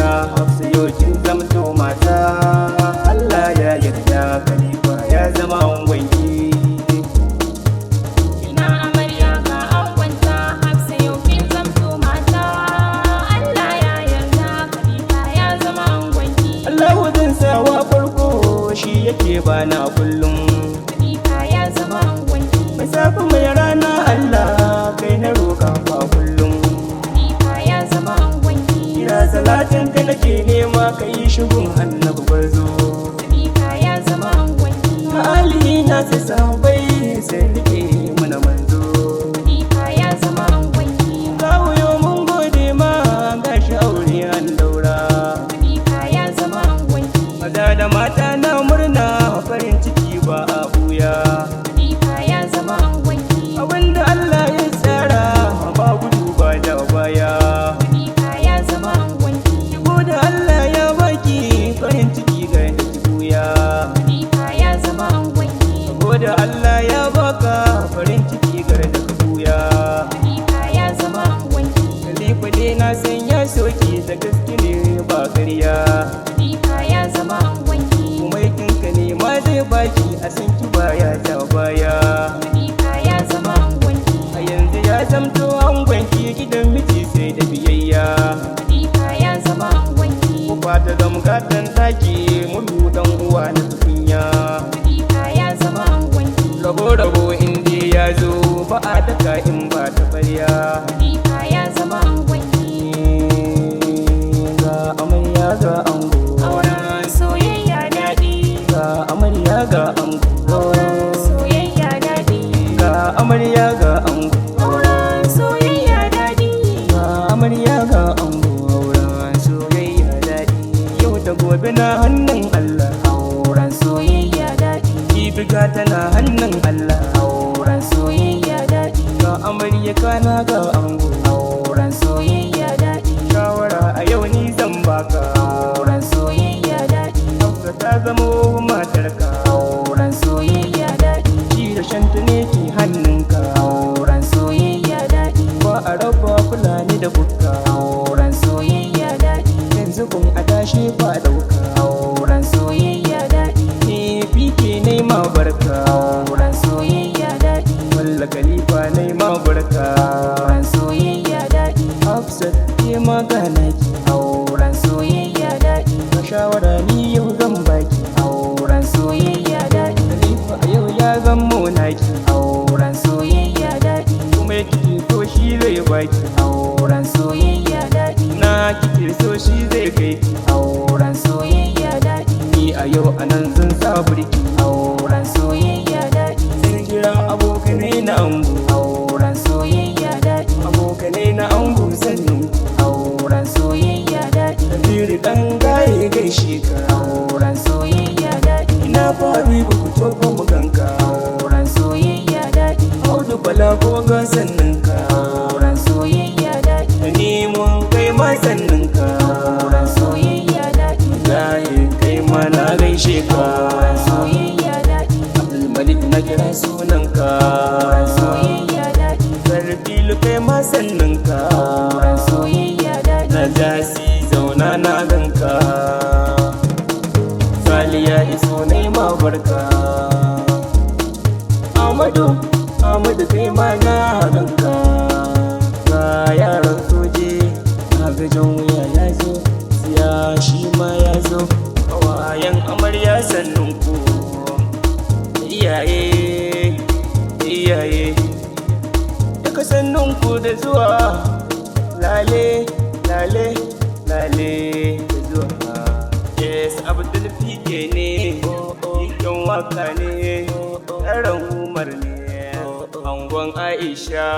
amarya Hafsa yau kin zamto mata, Allah ya yarda Khalifa ya zama angonki. Ina amarya ga angonta Hafsa yau kin zamto mata, Allah ya yarda Khalifa ya zama angonki. Allahu zan sawa farko shi yake bana kullum, Khalifa ya zama angonki. mai safi mai rana Allah kai na roƙa fa kullum. Khalifa ya zama angonki. Kira salatin ka nake nema ka yi shigun annabi barzo, Khalifa ya zama angonki. Ali na sai sahabbai sai nake mana manzo. Khalifa ya zama angonki. Kawo yau mun gode ma gashi aure an daura, Khalifa ya zama angonki. maza da mata na murna farin ciki ba a buya. Khalifa ya zama angonki. Abinda Allah ya tsara ba gudu ba da baya. Khalifa ya zama angonki. Shigo da Allah ya baki farin ciki ga da ki buya. Khalifa ya zama angonki. Shigo da Allah ya baka farin ciki ga da ka buya. Khalifa ya zama angonki. Khalifa dai na san ya soki da gaske ne ba ƙarya. Khalifa ya zama angonki. Kuma yakinka ne ma zai baki a san ki baya ta baya. Khalifa ya zama angonki. A yanzu ya zamto angonki gidan miji sai da biyayya. Khalifa ya zama angonki. Kufa ta zama gatan taki mulu dan uwa na tukunya. Khalifa ya zama angonki. Rabo inda ya zo ba a daka in ba ta barya. Khalifa ya zama angonki. Ga amarya ga ango, Auren soyayya daɗi. ga amarya ga ango, Auren soyayya daɗi. ga amarya ga ango, Auren soyayya daɗi. ga amarya ga ango, auren soyayya daɗi. Yau da gobe na hannun Allah, Auren soyayya daɗi. kibiga tana hannun Allah. Auren soyayya daɗi. Ga amarya kana ga ango, Auren soyayya daɗi. shawara a yau ni zan baka. Auren soyayya daɗi. Hafsa ta zamo matarka, Auren soyayya daɗi. ci da shanta ne ke hannunka. Auren soyayya daɗi. Ba a raba fulani da bukka, Auren soyayya daɗi. yanzu kun adashe ba dauka. Auren soyayya daɗi. Ne fike ne ma barka, Auren soyayya daɗi. walla khalifa ne ma barka. Auren soyayya daɗi. Hafsat ke magana ki, Auren soyayya daɗi. ka shawara ni yau zan baki. Auren soyayya daɗi. Khalifa a yau ya zamo naki, Auren soyayya daɗi. kuma ya kike so shi zai baki. Auren soyayya daɗi. Na kike so shi zai kai ki. Auren soyayya daɗi. Ni a yau anan zan sa burki. Auren soyayya daɗi. Sun kira abokanai na ango, Auren soyayya daɗi. abokanai na ango sannan ku. Auren soyayya daɗi. Kabiru dan gaye gaishe ka. Auren soyayya daɗi. Ina fari ba ku tofa mu ganka. Auren soyayya daɗi. Audu bala ko ga sannan ka. Auren soyayya daɗi. Da ni mun kai ma sannan ka. Auren soyayya daɗi. Gaye kai ma na gaishe ka. Auren soyayya daɗi. Abdulmalik na kira sunan ka. Auren soyayya daɗi. Sarfilu kai ma sannan ka. Auren soyayya daɗi. Najasi zauna na ganka. Saliya iso na ma barka. Amadu kai ma na ganka. Ga yaran soje na gajen wuya ya zo, siya shi ma ya zo. Kawayen amarya sannun ku, iyaye daga sannun ku da zuwa. Lale lale lale da zuwa. Yes, Abdul PK ne, Ikan waka ne, yaran Umar ne, angon Aisha.